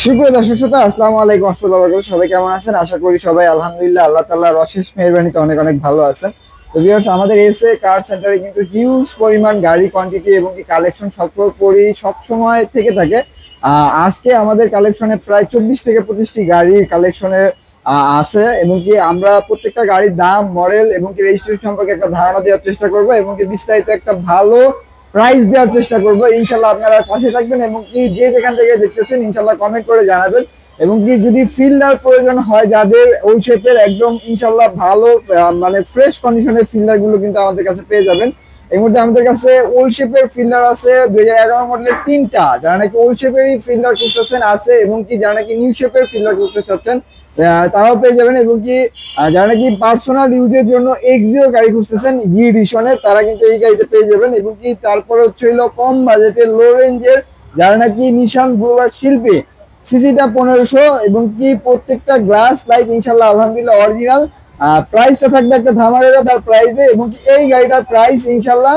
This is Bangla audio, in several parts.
সুপ্রিয় দর্শক শ্রোতা, আসসালামু আলাইকুম ওয়া রাহমাতুল্লাহি ওয়া বারাকাতুহু। সবাই কেমন আছেন? আশা করি সবাই আলহামদুলিল্লাহ আল্লাহ তাআলার অশেষ মেহেরবানিতে অনেক অনেক ভালো আছেন। তো ভিউয়ার্স, আমাদের এসএ কার সেন্টারে কিন্তু হিউজ পরিমাণ গাড়ি কোয়ান্টিটি এবং কি কালেকশন সর্বোপরি সব সময় থেকে থাকে। আজকে আমাদের কালেকশনে প্রায় 24 থেকে 25টি গাড়ির কালেকশনে আছে এবং কি আমরা প্রত্যেকটা গাড়ির দাম, মডেল এবং কি রেজিস্ট্রেশন সম্পর্কে একটা ধারণা দেওয়ার চেষ্টা করব এবং কি বিস্তারিত একটা ভালো প্রাইস দেওয়ার চেষ্টা করবো। ইনশাল্লাহ আপনারা পাশে থাকবেন এবং কি যে যেখান থেকে দেখতেছেন ইনশাল্লাহ কমেন্ট করে জানাবেন এবং কি যদি ফিল্ডার প্রয়োজন হয় যাদের ওই শেপের একদম ইনশাল্লাহ ভালো মানে ফ্রেশ কন্ডিশনের ফিল্ডার গুলো কিন্তু আমাদের কাছে পেয়ে যাবেন। এই মুহূর্তে আমাদের কাছে ওল্ড শেপের ফিল্ডার আছে 2011 মডেলের 3টা, যারা নাকি ওল্ড শেপেরই ফিল্ডার খুঁজতেছেন আছে এবং কি যারা নাকি নিউ শেপের ফিল্ডার খুঁজতে চাচ্ছেন তারাও পেয়ে যাবেন এবং কি যারা নাকি পার্সোনাল ইউজের জন্য এক্সিও গাড়ি খুঁজতেছেন জি এডিশনের, তারা কিন্তু এই গাড়িতে পেয়ে যাবেন এবং কি তারপর হচ্ছে হলো কম বাজেটের লো রেঞ্জের যারা নাকি নিশান বুলেভার্ড শিল্পী সিসিটা 1500 এবং কি প্রত্যেকটা গ্লাস লাইট ইনশাল্লাহ আলহামদুলিল্লাহ অরিজিনাল। প্রাইসটা থাকবে একটা ধামাকা তার প্রাইসে এবং কি এই গাড়িটার প্রাইস ইনশাল্লাহ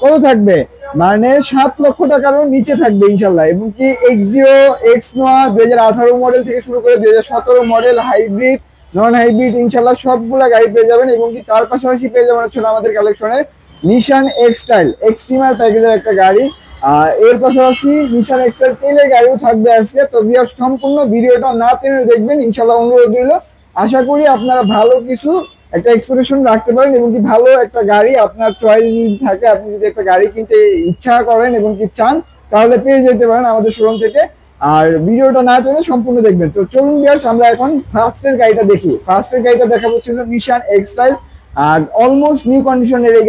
কত থাকবে মানে 7 লক্ষ টাকারও নিচে থাকবে ইনশাল্লাহ এবং কি এক্সিও এক্স নোয়া 2018 মডেল থেকে শুরু করে 2017 মডেল হাইব্রিড নন হাইব্রিড ইনশাল্লাহ সবগুলা গাড়ি পেয়ে যাবেন এবং কি তার পাশাপাশি পেয়ে যাবেন হচ্ছে আমাদের কালেকশনে নিশান এক্সটাইল এক্সট্রিমার প্যাকেজের একটা গাড়ি। এর পাশাপাশি নিশান এক্সটাইল তেলের গাড়িও থাকবে আজকে। তো ভিউয়ার্স, সম্পূর্ণ ভিডিওটা না টেনে দেখবেন ইনশাল্লাহ, অনুরোধ রইল। আশা করি আপনারা ভালো কিছু একটা এক্সপেকটেশন রাখতে পারেন এবং কি ভালো একটা গাড়ি আপনার চয়েস যদি থাকে, আপনি যদি একটা গাড়ি কিনতে ইচ্ছা করেন এবং কি চান তাহলে পেয়ে যেতে পারেন আমাদের শোরুম থেকে। আর ভিডিওটা না টেনে সম্পূর্ণ দেখবেন। তো চলুন ভিউয়ার্স, আমরা এখন ফার্স্টের গাড়িটা দেখি। ফার্স্টের গাড়িটা দেখাবো ছিল নিশান এক্সটাইল আর অলমোস্ট নিউ কন্ডিশনের এই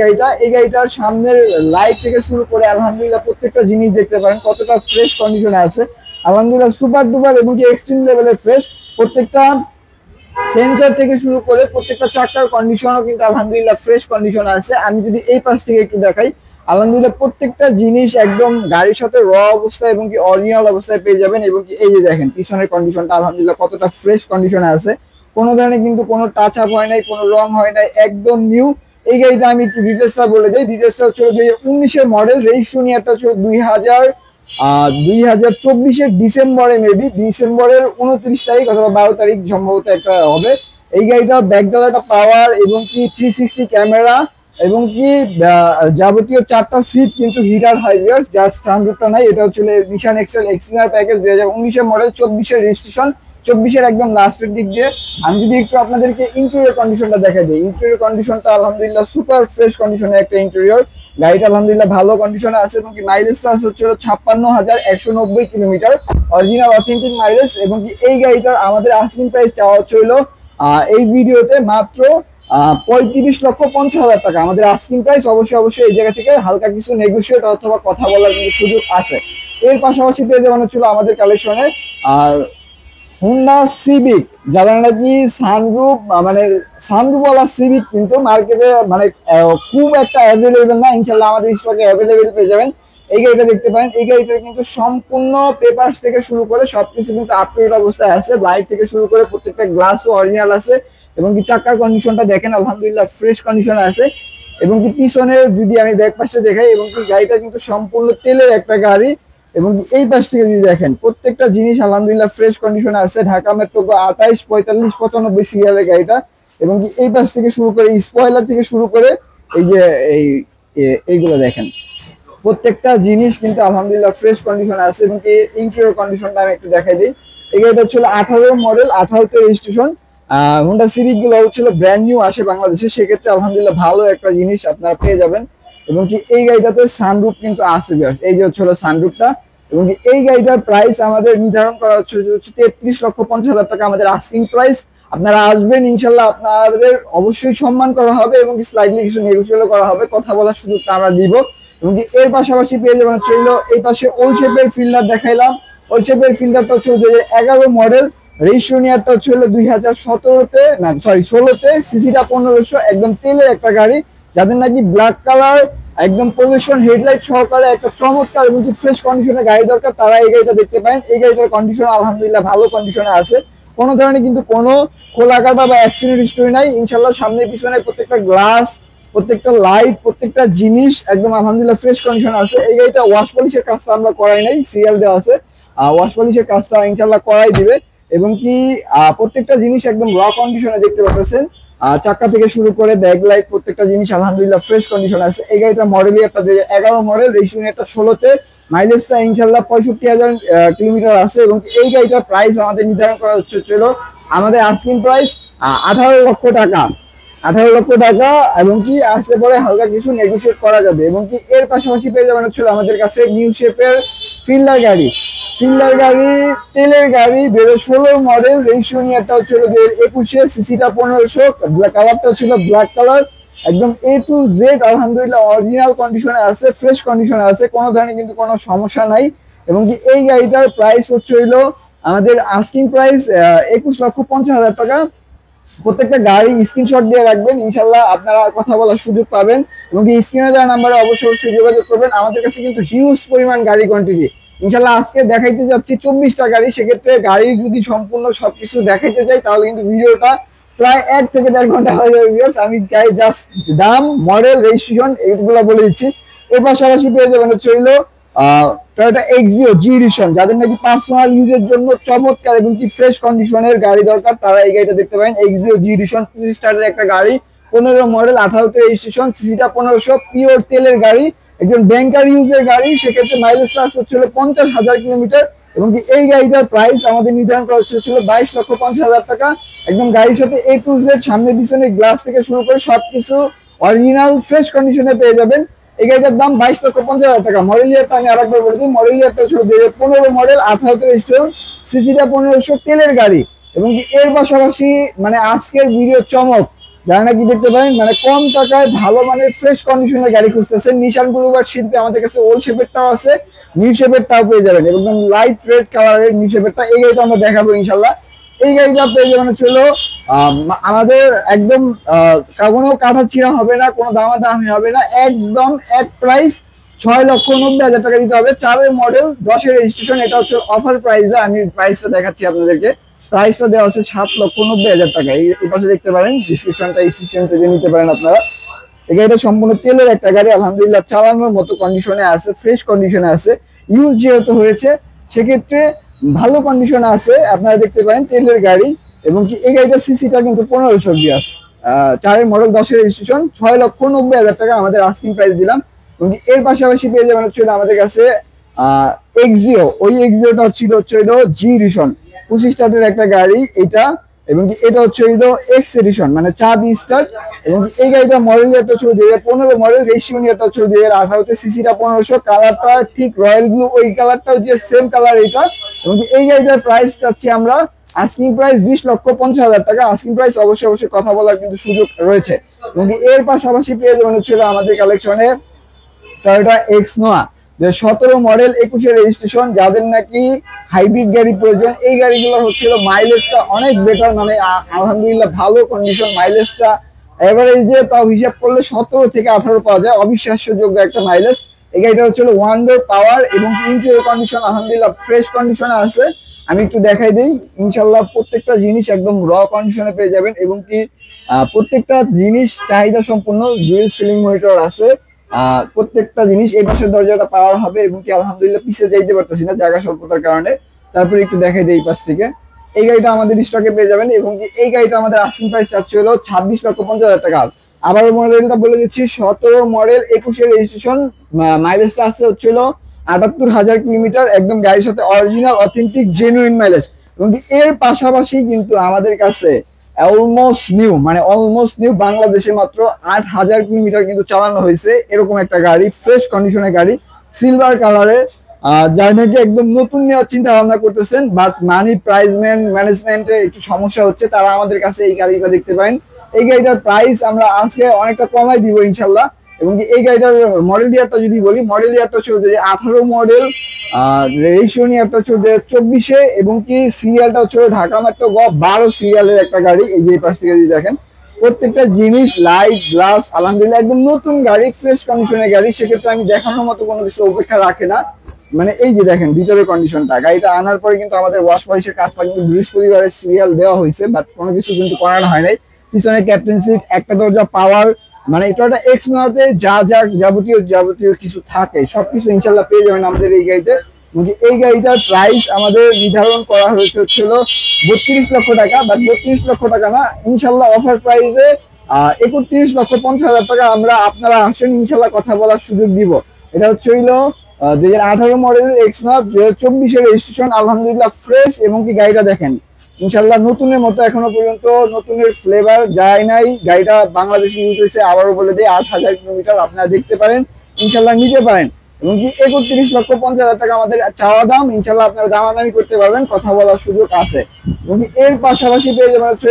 গাড়িটার সামনের লাইট থেকে শুরু করে আলহামদুলিল্লাহ প্রত্যেকটা জিনিস দেখতে পারেন কতটা ফ্রেশ কন্ডিশনে আছে। আলহামদুলিল্লাহ সুপার ডুপার এবং কি এক্সট্রিম লেভেলের ফ্রেশ। প্রত্যেকটা সেন্সর থেকে শুরু করে প্রত্যেকটা চাকার কন্ডিশনও কিন্তু আলহামদুলিল্লাহ ফ্রেশ কন্ডিশন আছে। আমি যদি এই পাশ থেকে একটু দেখাই, আলহামদুলিল্লাহ প্রত্যেকটা জিনিস একদম গাড়ির সাথে র অবস্থায় এবং কি অরিজিনাল অবস্থায় পেয়ে যাবেন এবং কি এই যে দেখেন পিছনের কন্ডিশনটা আলহামদুলিল্লাহ কতটা ফ্রেশ কন্ডিশনে আছে। কোনো ধরনের কিন্তু কোনো টাচ আপ হয় নাই, কোনো রং হয় নাই, একদম নিউ। এই গাড়িটা আমি একটু ডিটেলসটা বলে দিই। ডিটেলসটা হচ্ছে 2019-এর মডেল, রেজিস্ট্রেশন ইয়ারটা হচ্ছে 2024-এর ডিসেম্বরে, মেবি ডিসেম্বরের 29 তারিখ অথবা 12 তারিখ সম্ভবত একটা হবে। এই গাড়িটার ব্যাকডালাটা পাওয়ার এবং কি 360 ক্যামেরা এবং কি যাবতীয় 4টা সিট কিন্তু হিটার হাইভিয়ার্স, জাস্ট সানরুফটা নাই। এটা হচ্ছে নিশান এক্সেল এক্সট্রিমার প্যাকেজ 2019-এর মডেল, 24-এর রেজিস্ট্রেশন, 24-এর একদম লাস্টের দিক দিয়ে। আমি যদি একটু আপনাদেরকে ইন্টেরিয়র কন্ডিশনটা দেখা দিই, ইন্টেরিয়র কন্ডিশনটা আলহামদুলিল্লাহ সুপার ফ্রেশ কন্ডিশনের একটা ইন্টেরিয়র। গাড়িটা আলহামদুলিল্লাহ ভালো কন্ডিশনে আছে এবং কি মাইলেজটা হচ্ছে 56,190 কিলোমিটার, অরিজিনাল অথেন্টিক মাইলেজ। এবং কি এই গাড়িটার আমাদের আস্কিং প্রাইস চাওয়া হচ্ছিল এই ভিডিওতে মাত্র 35,50,000 টাকা আমাদের আস্কিং প্রাইস। অবশ্যই এই জায়গা থেকে হালকা কিছু নেগোশিয়েট অথবা কথা বলার কিন্তু সুযোগ আছে। এর পাশাপাশি পেয়ে যাওয়া হচ্ছিল আমাদের কালেকশনে আর হুন্ডা সিভিক, যারা নাকি সানরুফ মানে সানরুফওয়ালা সিভিক কিন্তু মার্কেটে মানে খুব একটা অ্যাভেলেবেল না, ইনশাল্লাহ আমাদের স্টকে অ্যাভেলেবেল পেয়ে যাবেন। এই গাড়িটা দেখতে পারেন, এই গাড়িটার কিন্তু সম্পূর্ণ পেপারস থেকে শুরু করে সবকিছু কিন্তু আপ টু ডেট অবস্থায় আছে। লাইট থেকে শুরু করে প্রত্যেকটা গ্লাসও অরিজিনাল আছে এবং কি চাকার কন্ডিশনটা দেখেন আলহামদুলিল্লাহ ফ্রেশ কন্ডিশনে আছে। এবং কি পিছনের যদি আমি ব্যাক পাশে দেখাই, এবং কি গাড়িটা কিন্তু সম্পূর্ণ তেলের একটা গাড়ি এবং এই পাশ থেকে যদি দেখেন প্রত্যেকটা জিনিস আলহামদুলিল্লাহ ফ্রেশ কন্ডিশনে আছে। ঢাকা মেট্রো 28, 45, 95 সিরিয়ালের গাড়িটা এবং কি এই পাশ থেকে শুরু করে স্পয়লার থেকে শুরু করে এই যে এইগুলো দেখেন প্রত্যেকটা জিনিস কিন্তু আলহামদুলিল্লাহ ফ্রেশ কন্ডিশনে আছে। এবং কি ইন্টেরিয়র কন্ডিশনটা আমি একটু দেখাই দিই। এই গাড়িটা হচ্ছিল 18 মডেল, 18তে রেজিস্ট্রেশন। হোন্ডা সিভিক গুলো হচ্ছিল ব্র্যান্ড নিউ আসে বাংলাদেশে, সেক্ষেত্রে আলহামদুলিল্লাহ ভালো একটা জিনিস আপনারা পেয়ে যাবেন। এবং কি এই গাড়িটাতে সানরুফ কিন্তু আছে, এই যে হচ্ছে সানরুফটা। এবং কি এই গাড়িটার প্রাইস আমাদের নির্ধারণ করা হচ্ছে 33,50,000 টাকা আমাদের আস্কিং প্রাইস। আপনারা আসবেন ইনশাল্লাহ, আপনাদের অবশ্যই সম্মান করা হবে এবং কি স্লাইডলি কিছু নেগোশিয়েট করা হবে, কথা বলার সুযোগটা আমরা দিব। এবং কি এর পাশাপাশি পেয়ে যাবেন হচ্ছে এই পাশে ওল্ড শেপের ফিল্ডার দেখাইলাম। ওল্ড শেপের ফিল্ডারটা হচ্ছে 2011 মডেল, রেজিস্ট্রেশন ইয়ারটা হচ্ছে 2017-তে না সরি 16-তে, সিসিটা 1500, একদম তেলের একটা গাড়ি। যাদের নাকি ব্ল্যাক কালার একদম পজিশন হেডলাইট সহকারে একটা চমৎকার এবং কি ফ্রেশ কন্ডিশনের গাড়ি দরকার, তারা এই গাড়িটা দেখতে পারেন। এই গাড়িটার কন্ডিশন আলহামদুলিল্লাহ ভালো কন্ডিশনে আছে, কোনো ধরনের কিন্তু কোনো খোলা কাটা বা অ্যাক্সিডেন্ট হিস্টরি নাই ইনশাল্লাহ। সামনে পিছনে প্রত্যেকটা গ্লাস, প্রত্যেকটা লাইট, প্রত্যেকটা জিনিস একদম আলহামদুলিল্লাহ ফ্রেশ কন্ডিশন আছে। এই গাড়িটা ওয়াশ পলিশের কাজটা আমরা করাই নাই, সিরিয়াল দেওয়া আছে। ওয়াশ পলিশের কাজটা ইনশাল্লাহ করাই দিবে। এবং কি প্রত্যেকটা জিনিস একদম র কন্ডিশনে দেখতে পাচ্ছেন। চাক্কা থেকে শুরু করে ব্যাক লাইট প্রত্যেকটা জিনিস আলহামদুলিল্লাহ ফ্রেশ কন্ডিশন আছে। এই গাড়িটা মডেলই একটা 2011 মডেল, রেজিস্ট্রেশন একটা 16তে, মাইলেজটা ইনশাল্লাহ 65,000 কিলোমিটার আছে। এবং এই গাড়িটার প্রাইস আমাদের নির্ধারণ করা হচ্ছিল, আমাদের আস্কিং প্রাইস 18 লক্ষ টাকা, 18 লক্ষ টাকা। এবং কি আসলে পরে হালকা কিছু নেগোশিয়েট করা যাবে। এবং কি এর পাশাপাশি পেয়ে যাবেন হচ্ছিল আমাদের কাছে নিউ শেপের ফিল্ডার গাড়ি, ফিল্ডার গাড়ি তেলের গাড়ি 2016 মডেল, রেজিস্ট্রেশন ইয়ারটা হচ্ছিল 2021, সিসিটা 1500, কালারটা হচ্ছিল ব্ল্যাক কালার, একদম এ টু জেড আলহামদুলিল্লাহ অরিজিনাল কন্ডিশনে আছে, ফ্রেশ কন্ডিশনে আছে, কোনো ধরনের কিন্তু কোনো সমস্যা নাই। এবং কি এই গাড়িটার প্রাইস হচ্ছে হইলো আমাদের আস্কিং প্রাইস 21,50,000 টাকা। প্রত্যেকটা গাড়ি স্ক্রিনশট দিয়ে রাখবেন, ইনশাল্লাহ আপনারা কথা বলার সুযোগ পাবেন। এবং কি স্ক্রিনে দেওয়া নাম্বারে অবশ্যই অবশ্যই যোগাযোগ করবেন। আমাদের কাছে কিন্তু হিউজ পরিমাণ গাড়ি কোয়ান্টিটি, ইনশাল্লাহ আজকে দেখাইতে যাচ্ছি 24টা গাড়ি। সেক্ষেত্রে গাড়ি যদি সম্পূর্ণ সবকিছু দেখাইতে যাই তাহলে কিন্তু ভিডিওটা প্রায় 1 থেকে 1.5 ঘন্টা হয়ে যাবে। আমি গাড়ি জাস্ট দাম, মডেল, রেজিস্ট্রেশন এইগুলো বলে দিচ্ছি। এর পাশাপাশি পেয়ে যাবেন হচ্ছে হইলো টয়োটা এক্সিও জি এডিশন, যাদের নাকি পার্সোনাল ইউজের জন্য চমৎকার এবং কি ফ্রেশ কন্ডিশনের গাড়ি দরকার তারা এই গাড়িটা দেখতে পারেন। এক্সিও জি এডিশন 25 স্টারের একটা গাড়ি, 15 মডেল, 18তে রেজিস্ট্রেশন, সিসিটা 1500, পিওর তেলের গাড়ি, একজন ব্যাংকার ইউজের গাড়ি। সেক্ষেত্রে মাইলেজ পাস হচ্ছিল 50,000 কিলোমিটার। এবং কি এই গাড়িটার প্রাইস আমাদের নির্ধারণ করা হচ্ছিল 22,50,000 টাকা। একদম গাড়ির সাথে এ টু জেড সামনে পিছনে গ্লাস থেকে শুরু করে সবকিছু অরিজিনাল ফ্রেশ কন্ডিশনে পেয়ে যাবেন। এই গাড়িটার দাম 22,50,000 টাকা। মডেল ইয়ারটা আমি আরেকবার বলে দিই, মডেল ইয়ারটা ছিল 2015 মডেল, 18তে রেজিস্ট্রেশন, সিসিটা 1500, তেলের গাড়ি। এবং কি এর পাশাপাশি মানে আজকের ভিডিও চমক, যারা নাকি দেখতে পারেন মানে কম টাকায় ভালো মানের ফ্রেশ কন্ডিশনের গাড়ি খুঁজতেছেন, নিশান ব্লুবার শিল্পে আমাদের কাছে ওল্ড শেপেরটাও আছে, নিউ শেপেরটাও পেয়ে যাবেন। একদম লাইট রেড কালারের নিউ শেপেরটা, এই গাড়িটা আমরা দেখাবো ইনশাল্লাহ। এই গাড়িটা পেয়ে যাবেন হচ্ছিল আমাদের একদম কোনো কাঠা চিরা হবে না, কোনো দামাদামি হবে না, একদম এক প্রাইস 6,90,000 টাকা দিতে হবে। 4 মডেল, 10 রেজিস্ট্রেশন, এটা হচ্ছে অফার প্রাইসে। আমি প্রাইসটা দেখাচ্ছি আপনাদেরকে, প্রাইসটা দেওয়া হচ্ছে 7,90,000 টাকা। এই পাশে দেখতে পারেন ডিসক্রিপশনটা, এই সিস্টেম থেকে নিতে পারেন আপনারা। এই গাড়িটা সম্পূর্ণ তেলের একটা গাড়ি, আলহামদুলিল্লাহ চালানোর মতো কন্ডিশনে আছে, ফ্রেশ কন্ডিশনে আছে, ইউজ যেহেতু হয়েছে সেক্ষেত্রে ভালো কন্ডিশনে আছে, আপনারা দেখতে পারেন তেলের গাড়ি। এবং কি এই গাড়িটা সিসিটা কিন্তু 1500 গিয়াস, 4 মডেল, 10 রেজিস্ট্রেশন, 6,90,000 টাকা আমাদের আস্কিং প্রাইস দিলাম। এবং এর পাশাপাশি পেয়ে যাবেন হচ্ছে আমাদের কাছে এক্সিও, ওই এক্সিওটা হচ্ছিল জি এডিশন, 25 স্টার্টের একটা গাড়ি এটা। এবং কি এটা হচ্ছে এক্স এডিশন মানে চাবি স্টার্ট। এবং এই গাড়িটা মডেল ইয়ারটা ছিল 2015 মডেল, রেজিস্ট্রেশন ইয়ারটা ছিল 2018তে, সিসিটা 1500, কালারটা ঠিক রয়্যাল ব্লু, ওই কালারটাও যে সেম কালার এটা। এবং এই গাড়িটার প্রাইস চাচ্ছি আমরা আস্কিং প্রাইস 20,50,000 টাকা। আস্কিং প্রাইস অবশ্যই অবশ্যই কথা বলার কিন্তু সুযোগ রয়েছে। এবং এর পাশাপাশি পেয়ে যাবেন হচ্ছিল আমাদের কালেকশনে টয়োটা এক্স নোয়া, 17 মডেল, 21 রেজিস্ট্রেশন, যাদের নাকি হাইব্রিড গাড়ি প্রয়োজন এই গাড়িগুলো হচ্ছিল মাইলেজটা অনেক বেটার, মানে আলহামদুলিল্লাহ ভালো কন্ডিশন, মাইলেজটা এভারেজে তাও হিসাব করলে 17 থেকে 18 পাওয়া যায়, অবিশ্বাস্যযোগ্য একটা মাইলেজ। এই গাড়িটা হচ্ছিল 1 ডোর পাওয়ার এবং ইন্টেরিয়র কন্ডিশন আলহামদুলিল্লাহ ফ্রেশ কন্ডিশনে আছে। আমি একটু দেখাই দিই, ইনশাল্লাহ প্রত্যেকটা জিনিস একদম র কন্ডিশনে পেয়ে যাবেন। এবং কি প্রত্যেকটা জিনিস চাহিদা সম্পূর্ণ, ডুয়েল সিলিং মনিটর আছে, প্রত্যেকটা জিনিস। এই পাশের দরজাটা পাওয়ার হবে। এবং কি আলহামদুলিল্লাহ পিছিয়ে যাইতে পারতেছি না জায়গা স্বল্পতার কারণে, তারপরে একটু দেখাই দিই এই পাশ থেকে। এই গাড়িটা আমাদের স্টকে পেয়ে যাবেন। এবং কি এই গাড়িটা আমাদের আস্কিং প্রাইস চাচ্ছে হলো 26,50,000 টাকা। আবার মডেলটা বলে দিচ্ছি, 17 মডেল, 21 রেজিস্ট্রেশন, মাইলেজটা আসছে হচ্ছিল 78,000 কিলোমিটার, একদম গাড়ির সাথে অরিজিনাল অথেন্টিক জেনুইন মাইলেজ। এবং এর পাশাপাশি কিন্তু আমাদের কাছে অলমোস্ট নিউ, মানে অলমোস্ট নিউ, বাংলাদেশে মাত্র 8,000 কিলোমিটার কিন্তু চালানো হয়েছে এরকম একটা গাড়ি, ফ্রেশ কন্ডিশনের গাড়ি, সিলভার কালারের, যার নাকি একদম নতুন নেওয়ার চিন্তা ভাবনা করতেছেন বাট মানি ম্যানেজমেন্টে একটু সমস্যা হচ্ছে, তারা আমাদের কাছে এই গাড়িটা দেখতে পারেন। এই গাড়িটার প্রাইস আমরা আজকে অনেকটা কমাই দিব ইনশাল্লাহ। এবং এই গাড়িটার মডেল ইয়ারটা যদি বলি, মডেল ইয়ারটা ছিল 18 মডেল, রেজিস্ট্রেশন ইয়ারটা ছিল 24-এ। এবং কি সিরিয়ালটা হচ্ছে ঢাকা মেট্রো গ 12 সিরিয়ালের একটা গাড়ি। এই যে পাশ থেকে যদি দেখেন প্রত্যেকটা জিনিস, লাইট, গ্লাস, আলহামদুলিল্লাহ একদম নতুন গাড়ি, ফ্রেশ কন্ডিশনের গাড়ি। সেক্ষেত্রে আমি দেখানোর মতো কোনো কিছু অপেক্ষা রাখে না। মানে এই যে দেখেন ভিতরের কন্ডিশনটা, গাড়িটা আনার পরে কিন্তু আমাদের ওয়াশ পলিশের কাজটা কিন্তু বৃহস্পতিবারের সিরিয়াল দেওয়া হয়েছে, বাট কোনো কিছু কিন্তু করানো হয় নাই। পিছনে ক্যাপ্টেন সিট, একটা দরজা পাওয়ার, মানে এটা এক্স নোয়াতে যা যা যাবতীয় কিছু থাকে সবকিছু ইনশাল্লাহ পেয়ে যাবেন আমাদের এই গাড়িতে। এই গাড়িটার প্রাইস আমাদের নির্ধারণ করা হয়েছে হচ্ছিল 32 লক্ষ টাকা, বাট 32 লক্ষ টাকা না, ইনশাল্লাহ অফার প্রাইসে 31,50,000 টাকা আমরা আপনারা আসেন ইনশাল্লাহ কথা বলার সুযোগ দিব। এটা হচ্ছে হইলো 2018 মডেলের এক্সনস, 2024-এর রেজিস্ট্রেশন, আলহামদুলিল্লাহ ফ্রেশ, এবং কি গাড়িটা দেখেন ইনশাল্লাহ নতুনের মতো, এখনো পর্যন্ত নতুনের ফ্লেভার যায় নাই। গাড়িটা বাংলাদেশে ইউজ হয়েছে, আবারও বলে দিই 8,000 কিলোমিটার, আপনারা দেখতে পারেন ইনশাল্লাহ নিতে পারেন। এবং কি 31,50,000 টাকা আমাদের চাওয়া দাম, ইনশাল্লাহ আপনারা দামাদামি করতে পারবেন, কথা বলার সুযোগ আছে। এবং এর পাশাপাশি পেয়ে যাবেন হচ্ছে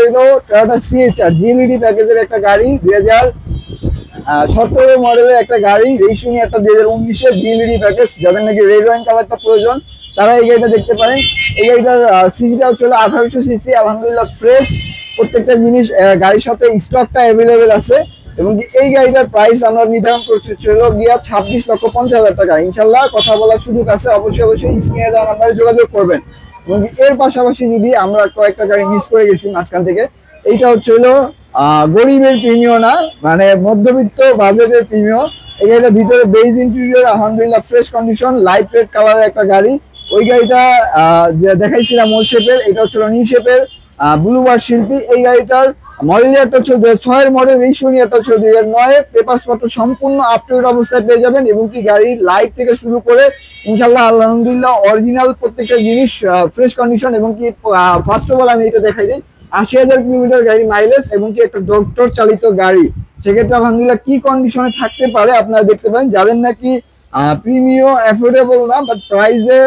টয়োটা সিএচআর জিএলইডি প্যাকেজের একটা গাড়ি, 2017 মডেলের একটা গাড়ি, রেজিস্ট্রেশন একটা 2019-এর জিএলইডি প্যাকেজ। যাদের নাকি রেড ওয়াইন কালারটা প্রয়োজন তারা এই গাড়িটা দেখতে পারেন। এই গাড়িটার সিসিটা হচ্ছে 1800 সিসি, আলহামদুলিল্লাহ ফ্রেশ, প্রত্যেকটা জিনিস গাড়ির সাথে স্টকটা অ্যাভেলেবেল আছে। এবং এই গাড়িটার প্রাইস আমরা নির্ধারণ করছি হলো গিয়া 26,50,000 টাকা, ইনশাল্লাহ কথা বলার সুযোগ আছে। অবশ্যই স্ক্রিনে দেওয়া নাম্বারে যোগাযোগ করবেন। এবং এর পাশাপাশি যদি আমরা কয়েকটা গাড়ি মিস করে গেছি মাঝখান থেকে, এইটা হচ্ছে হলো গরিবের প্রিমিয় না, মানে মধ্যবিত্ত বাজেটের প্রিমিয়। এই গাড়িটার ভিতরে বেজ ইন্টেরিয়র, আলহামদুলিল্লাহ ফ্রেশ কন্ডিশন, লাইট রেড কালারের একটা গাড়ি। ওই গাড়িটা দেখাইছিলাম ওল শেপের, এটা হচ্ছে নি শেপের ব্লুবার শিল্পী। এই গাড়িটার মডেল ইয়ারটা হচ্ছে 2006-এর মডেল, রেজিস্ট্রেশন ইয়ারটা হচ্ছে 2009, পেপারস পত্র সম্পূর্ণ আপ টু ডেট অবস্থায় পেয়ে যাবেন। এবং কি গাড়ির লাইট থেকে শুরু করে ইনশাল্লাহ আলহামদুলিল্লাহ অরিজিনাল প্রত্যেকটা জিনিস ফ্রেশ কন্ডিশন। এবং কি ফার্স্ট অফ অল আমি এটা দেখাই দিই, 80,000 কিলোমিটার গাড়ি মাইলেজ, এবং কি একটা ডক্টর চালিত গাড়ি, সেক্ষেত্রে আলহামদুলিল্লাহ কি কন্ডিশনে থাকতে পারে আপনারা দেখতে পারেন। যাদের নাকি প্রিমিয়াম অ্যাফোর্ডেবল না, বাট প্রাইসে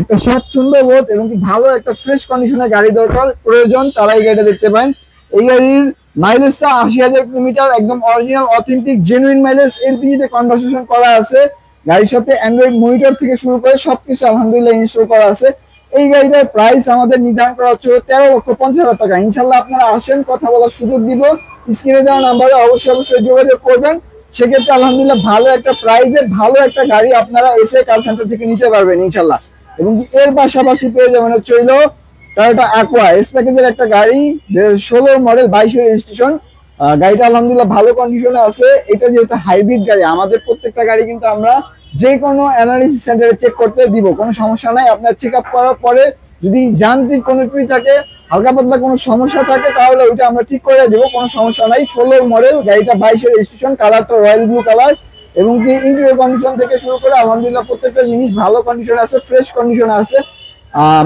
একটা স্বাচ্ছন্দ্য বোধ এবং কি ভালো একটা ফ্রেশ কন্ডিশনের গাড়ি দরকার প্রয়োজন, তারা এই গাড়িটা দেখতে পারেন। এই গাড়ির মাইলেজটা 80,000 কিলোমিটার, একদম অরিজিনাল অথেন্টিক জেনুইন মাইলেজ, এলপিজিতে কনভার্সেশন করা আছে। গাড়ির সাথে অ্যান্ড্রয়েড মনিটর থেকে শুরু করে সবকিছু আলহামদুলিল্লাহ ইনস্টল করা আছে। এই গাড়িটার প্রাইস আমাদের নির্ধারণ করা হচ্ছে 13,50,000 টাকা। ইনশাল্লাহ আপনারা আসেন, কথা বলার সুযোগ দিব, স্ক্রিনে দেওয়া নাম্বারে অবশ্যই যোগাযোগ করবেন। সেক্ষেত্রে আলহামদুলিল্লাহ ভালো একটা প্রাইজে ভালো একটা গাড়ি আপনারা এসে কার সেন্টার থেকে নিতে পারবেন ইনশাল্লাহ। এবং এর পাশাপাশি পেয়ে যাবেন হচ্ছে টয়োটা অ্যাকোয়া এস প্যাকেজের একটা গাড়ি, 2016 মডেল, 22-এর রেজিস্ট্রেশন। গাড়িটা আলহামদুলিল্লাহ ভালো কন্ডিশনে আছে। এটা যেহেতু হাইব্রিড গাড়ি, আমাদের প্রত্যেকটা গাড়ি কিন্তু আমরা যে কোনো অ্যানালিসিস সেন্টারে চেক করতে দিব, কোনো সমস্যা নাই। আপনার চেক আপ করার পরে যদি যান্ত্রিক কোনো ত্রুটি থাকে, হালকা পাতলা কোনো সমস্যা থাকে, তাহলে ওইটা আমরা ঠিক করে দেবো, কোনো সমস্যা নাই। 16 মডেল, গাড়িটা 22-এর রেজিস্ট্রেশন, কালারটা রয়্যাল ব্লু কালার। এবং কি ইন্টেরিয়র কন্ডিশন থেকে শুরু করে আলহামদুলিল্লাহ প্রত্যেকটা জিনিস ভালো কন্ডিশনে আছে, ফ্রেশ কন্ডিশনে আছে।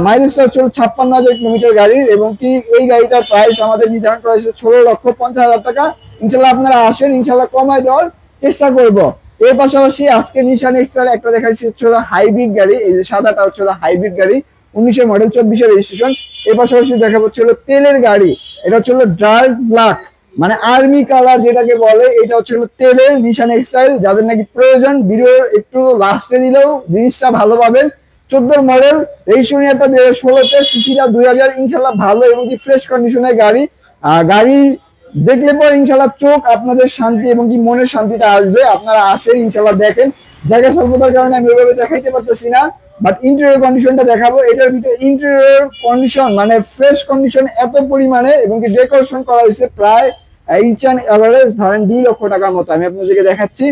মাইলেজটা হচ্ছে 56,000 কিলোমিটার গাড়ির। এবং কি এই গাড়িটার প্রাইস আমাদের নির্ধারণ করা হয়েছে 16,50,000 টাকা। ইনশাল্লাহ আপনারা আসেন, ইনশাল্লাহ কমায় দেওয়ার চেষ্টা করব। এর পাশাপাশি আজকে নিশান এক্সট্রা একটা দেখাচ্ছি হচ্ছে হাইব্রিড গাড়ি, এই যে সাদাটা হচ্ছে হাইব্রিড গাড়ি, 19-এর মডেল, 24-এর রেজিস্ট্রেশন। এর পাশাপাশি দেখাবো হচ্ছে তেলের গাড়ি, এটা হচ্ছে ডার্ক ব্ল্যাক, মানে আর্মি কালার যেটাকে বলে, এটা হচ্ছে তেলের নিশান এক্সটাইল। যাদের নাকি প্রয়োজন ভিডিওর একটু লাস্টে দিলেও জিনিসটা ভালো পাবেন। 14 মডেল, রেজিস্ট্রেশন ইয়ারটা 2016-তে, সিসিটা 2000, ইনশাল্লাহ ভালো এবং কি ফ্রেশ কন্ডিশনের গাড়ি। গাড়ি দেখলে পরে ইনশাল্লাহ চোখ আপনাদের শান্তি এবং কি মনের শান্তিটা আসবে। আপনারা আসেন, ইনশাল্লাহ দেখেন। জায়গা স্বল্পতার কারণে আমি ওইভাবে দেখাইতে পারতেছি না, বাট ইন্টেরিয়র কন্ডিশনটা দেখাবো। এটার ভিতরে ইন্টেরিয়র কন্ডিশন মানে ফ্রেশ কন্ডিশন এত পরিমাণে, এবং কি ডেকোরেশন করা হয়েছে প্রায় ইচ অ্যান্ড এভারেজ ধরেন 2 লক্ষ টাকার মতো, আমি আপনাদেরকে দেখাচ্ছি।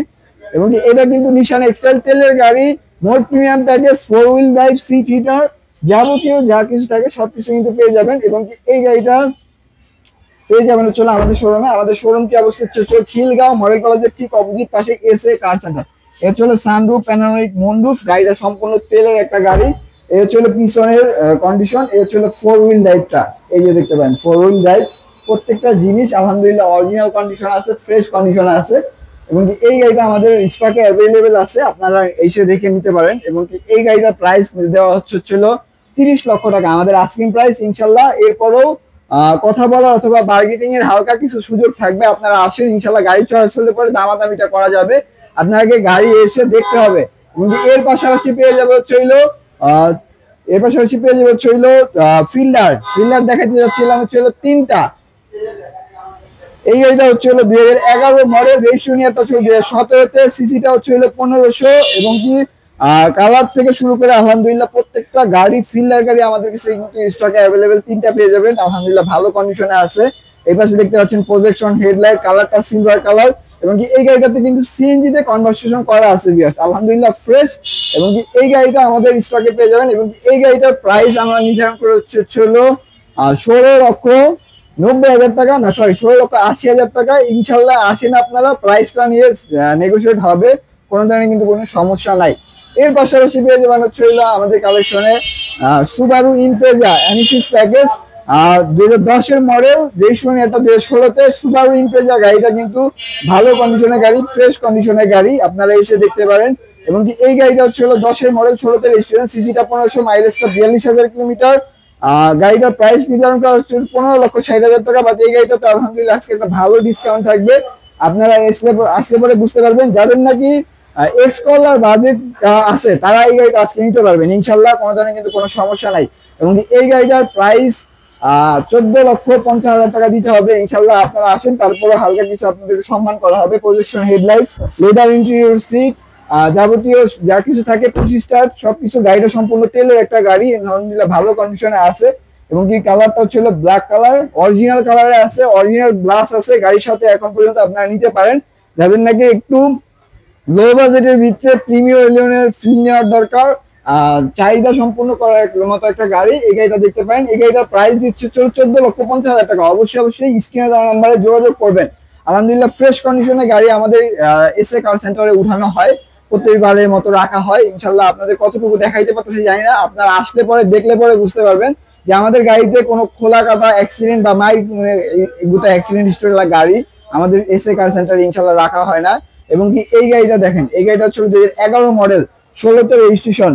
এবং কি এটা কিন্তু নিশান এক্সটাইল তেলের গাড়ি, মোট premium package, 4 wheel drive, seat heater, যাবতীয় যা কিছু থাকে সবকিছু কিন্তু পেয়ে যাবেন। এবং কি এই গাড়িটা পেয়ে যাবেন হচ্ছে আমাদের শোরুমে। আমাদের শোরুমটি অবস্থিত হচ্ছে খিলগাঁও মডেল কলেজের ঠিক অপোজিট পাশে এসএ কার সেন্টার। এ হচ্ছে সানরুফ, প্যানোরামিক মুনরুফ, গাড়িটা সম্পূর্ণ তেলের একটা গাড়ি। এই হচ্ছে পিছনের কন্ডিশন, এই হচ্ছে 4 হুইল ড্রাইভটা, এই যে দেখতে পারেন 4 হুইল ড্রাইভ। প্রত্যেকটা জিনিস আলহামদুলিল্লাহ অরিজিনাল কন্ডিশন আছে, ফ্রেশ কন্ডিশনে আছে। এবং কি এই গাড়িটা আমাদের স্টকে অ্যাভেলেবেল আছে, আপনারা এসে দেখে নিতে পারেন। এবং কি এই গাড়িটার প্রাইস দেওয়া হচ্ছে 30 লক্ষ টাকা, আমাদের আস্কিং প্রাইস। ইনশাল্লাহ এরপরও কথা বলা অথবা বার্গেনিং এর হালকা কিছু সুযোগ থাকবে। আপনারা আসেন, ইনশাল্লাহ গাড়ি চয়েস হলে পরে দামাদামিটা করা যাবে, আপনাকে গাড়ি এসে দেখতে হবে। এর পাশাপাশি পেয়ে যাবে হচ্ছে ফিল্ডার দেখাতে যাচ্ছিলাম হচ্ছে 3টা। এই গাড়িটা হচ্ছে 2011 মডেল, রেজিস্ট্রেশন ইয়ারটা হচ্ছে 2017-তে, সিসিটা হচ্ছে 1500। এবং কি কালার থেকে শুরু করে আলহামদুলিল্লাহ প্রত্যেকটা গাড়ি ফিল্ডার গাড়ি আমাদের কাছে স্টকে অ্যাভেলেবেল, 3টা পেয়ে যাবেন, আলহামদুলিল্লাহ ভালো কন্ডিশনে আছে। এই পাশে দেখতে পাচ্ছেন প্রজেকশন হেডলাইট, কালারটা সিলভার কালার। এবং কি এই গাড়িটাতে কিন্তু সিএনজি তে কনভার্সন করা আছে ভিউয়ার্স, আলহামদুলিল্লাহ ফ্রেশ। এবং কি এই গাড়িটা আমাদের স্টকে পেয়ে যাবেন। এবং এই গাড়িটার প্রাইস আমরা নির্ধারণ করে হলো 16,90,000 টাকা, না সরি 16,80,000 টাকা। ইনশাল্লাহ আসেন আপনারা, প্রাইসটা নিয়ে নেগোশিয়েট হবে, কোনো ধরনের কিন্তু কোনো সমস্যা নাই। এর পাশাপাশি পেয়ে যাবেন হলো আমাদের কালেকশনে সুবারু ইমপ্রেজা অ্যানিসিস প্যাকেজ 2010 এর মডেল, রেজিস্ট্রেশন এটা 2016-তে। সুবারু ইমপ্রেজা গাড়িটা কিন্তু ভালো কন্ডিশনের গাড়ি, ফ্রেশ কন্ডিশনের গাড়ি, আপনারা এসে দেখতে পারেন। এবং কি এই গাড়িটা হলো 10-এর মডেল, 16-তে রেজিস্ট্রেশন, সিসিটা 1500, মাইলেজটা 42,000 কিলোমিটার। গাড়িটার প্রাইস নির্ধারণ করা হচ্ছে 15,60,000 টাকা। বাট এই গাড়িটাতে আলহামদুলিল্লাহ আজকে একটা ভালো ডিসকাউন্ট থাকবে, আপনারা আসলে পরে বুঝতে পারবেন। যাদের নাকি এক্স কলার বাজেট আছে তারা এই গাড়িটা আজকে নিতে পারবেন ইনশাল্লাহ, কোনো ধরনের কিন্তু কোনো সমস্যা নাই। এবং এই গাড়িটার প্রাইস 14,50,000 টাকা দিতে হবে ইনশাল্লাহ। আপনারা আসেন, তারপরে হালকা কিছু আপনাদেরকে সম্মান করা হবে। Projection headlight, leather interior seat, যাবতীয় যা কিছু থাকে, পুশি স্টার্ট সবকিছু। গাড়িটা সম্পূর্ণ তেলের একটা গাড়ি, আলহামদুলিল্লাহ ভালো কন্ডিশনে আছে। এবং কি কালারটা হচ্ছিল ব্ল্যাক কালার, অরিজিনাল কালারে আছে, অরিজিনাল গ্লাস আছে গাড়ির সাথে। এখন পর্যন্ত আপনারা নিতে পারেন, যাদের নাকি একটু লো বাজেটের ভিতরে প্রিমিয়ার এলিয়নের ফিল নেওয়ার দরকার, চাহিদা সম্পূর্ণ করার মতো একটা গাড়ি, এই গাড়িটা দেখতে পারেন। এই গাড়িটার প্রাইস দিচ্ছে 14,50,000 টাকা। অবশ্যই স্ক্রিনে দেওয়া নাম্বারে যোগাযোগ করবেন। আলহামদুলিল্লাহ ফ্রেশ কন্ডিশনে গাড়ি আমাদের এসএ কার সেন্টারে উঠানো হয়, প্রত্যেকবারের মতো রাখা হয় ইনশাল্লাহ। আপনাদের কতটুকু দেখাইতে পারতেছি জানি না, আপনারা আসলে পরে দেখলে পরে বুঝতে পারবেন যে আমাদের গাড়িতে কোনো খোলা কাটা অ্যাক্সিডেন্ট বা মাইক এগুলো অ্যাক্সিডেন্ট হিস্টোরি গাড়ি আমাদের এসএ কার সেন্টারে ইনশাল্লাহ রাখা হয় না। এবং কি এই গাড়িটা দেখেন, এই গাড়িটা হচ্ছে 2011 মডেল, 16-তে রেজিস্ট্রেশন,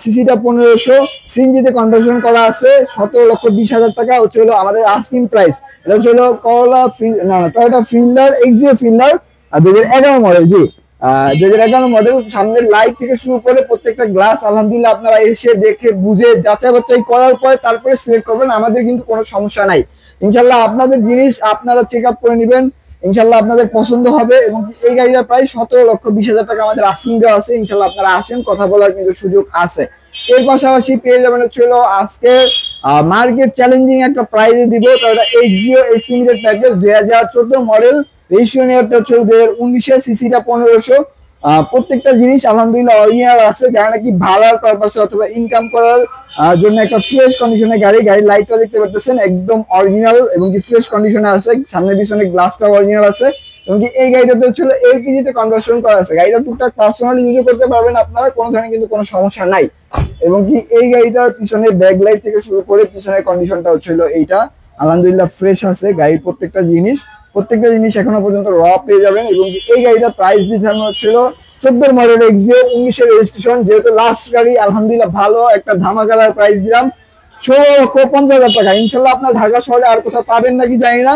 সিসিটা 1500, সিএনজিতে কনভার্সন করা আছে, 17,20,000 টাকা হচ্ছে আমাদের আস্কিং প্রাইস। এটা হচ্ছে Corolla Toyota Fielder, Axio Fielder 2011 model. G 2011 model. সামনের লাইট থেকে শুরু করে প্রত্যেকটা গ্লাস আলহামদুলিল্লাহ আপনারা এসে দেখে বুঝে যাচাই বাছাই করার পরে তারপরে সিলেক্ট করবেন, আমাদের কিন্তু কোনো সমস্যা নাই ইনশাল্লাহ। আপনাদের জিনিস আপনারা চেক আপ করে নেবেন, ইনশাল্লাহ আপনাদের পছন্দ হবে। এবং এই গাড়িটার প্রায় 17,20,000 টাকা আমাদের আস্কিং দেওয়া আছে ইনশাল্লাহ। আপনারা আসেন, কথা বলার কিন্তু সুযোগ আছে। এর পাশাপাশি পেয়ে যাবেন হচ্ছিল আজকে মার্কেট চ্যালেঞ্জিং একটা প্রাইজে দিব, তাহলে এক্সিও এক্সলিমিটেড প্যাকেজ 2014 মডেল, রেজিস্ট্রেশন ইয়ারটা হচ্ছে 2019, সিসিটা 1500। প্রত্যেকটা জিনিস আলহামদুলিল্লাহ অরিজিনাল আছে, যারা নাকি ভাড়ার পারপাসে অথবা ইনকাম করার জন্য একটা ফ্রেশ কন্ডিশনের গাড়ি। গাড়ির লাইটটা দেখতে পাচ্ছেন একদম অরিজিনাল এবং কি ফ্রেশ কন্ডিশনে আছে, সামনে পিছনে গ্লাসটা অরিজিনাল আছে। এবং কি এই গাড়িটাতে হচ্ছে এলপিজি তে কনভার্সন করা আছে। গাড়িটা টুকটাক পার্সোনালি ইউজ করতে পারবেন আপনারা, কোনো ধরনের কিন্তু কোনো সমস্যা নাই। এবং কি এই গাড়িটার পিছনে ব্যাক লাইট থেকে শুরু করে পিছনের কন্ডিশনটা হচ্ছিল এইটা, আলহামদুলিল্লাহ ফ্রেশ আছে। গাড়ির প্রত্যেকটা জিনিস এখনো পর্যন্ত র পেয়ে যাবেন। এবং এই গাড়িটার প্রাইস নির্ধারণ হচ্ছিল 14 মডেল, এক্সিও 19-এর রেজিস্ট্রেশন, যেহেতু লাস্ট গাড়ি আলহামদুলিল্লাহ ভালো একটা ধামাকাদার প্রাইস দিলাম 16,50,000 টাকা। ইনশাল্লাহ আপনার ঢাকা শহরে আর কোথাও পাবেন নাকি জানি না,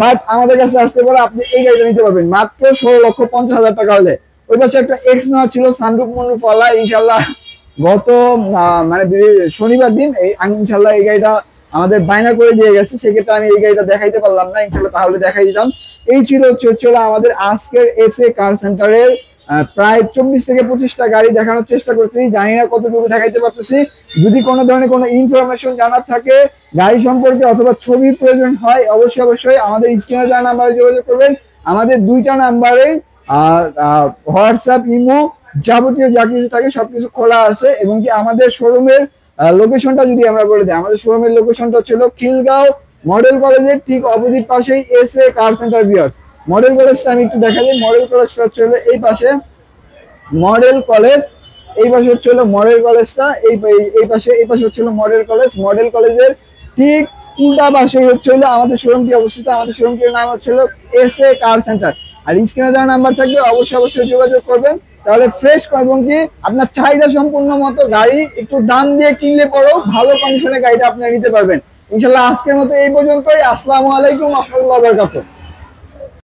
বাট আমাদের কাছে আসতে পারে আপনি এই গাড়িটা নিতে পারবেন মাত্র 16,50,000 টাকা হলে। ওই পাশে একটা এক্স নেওয়া ছিল সানরুফ মনরুফ ওয়ালা, ইনশাল্লাহ গত মানে শনিবার দিন ইনশাল্লাহ এই গাড়িটা আমাদের বায়না করে দিয়ে গেছে, সেক্ষেত্রে আমি এই গাড়িটা দেখাইতে পারলাম না, ইনশাল্লাহ তাহলে দেখাই দিতাম। এই ছিল আমাদের আজকের এসএ কার সেন্টারের প্রায় 24 থেকে 25টা গাড়ি দেখানোর চেষ্টা করছি, জানি না কতটুকু দেখাইতে পারতেছি। যদি কোনো ধরনের কোনো ইনফরমেশন জানার থাকে গাড়ি সম্পর্কে অথবা ছবির প্রয়োজন হয়, অবশ্যই আমাদের স্ক্রিনে দেওয়া নাম্বারে যোগাযোগ করবেন। আমাদের 2টা নাম্বারে হোয়াটসঅ্যাপ, ইমো, যাবতীয় যা কিছু থাকে সবকিছু খোলা আছে। এবং কি আমাদের শোরুমের লোকেশনটা যদি আমরা বলে দিই, আমাদের শোরুমের লোকেশনটা ছিল খিলগাঁও মডেল কলেজের ঠিক অপোজিট পাশেই এসএ কার সেন্টার ভিউয়ার্স। মডেল কলেজটা আমি একটু দেখা যাই, মডেল কলেজটা হচ্ছে এই পাশে মডেল কলেজ, এই পাশে হচ্ছে মডেল কলেজটা, এই পাশে হচ্ছে মডেল কলেজের ঠিক উল্টা পাশে হচ্ছে আমাদের শোরুমটি অবস্থিত। আমাদের শোরুমটির নাম হচ্ছে এসএ কার সেন্টার। আর স্ক্রিনে দেওয়া নাম্বার থাকবে, অবশ্যই যোগাযোগ করবেন, তাহলে ফ্রেশ এবং কি আপনার চাহিদা সম্পূর্ণ মতো গাড়ি একটু দাম দিয়ে কিনলে পরেও ভালো কন্ডিশনে গাড়িটা আপনি নিতে পারবেন ইনশাল্লাহ। আজকের মতো এই পর্যন্তই। আসসালামু আলাইকুম ওয়া রাহমাতুল্লাহি ওয়া বারাকাতুহু।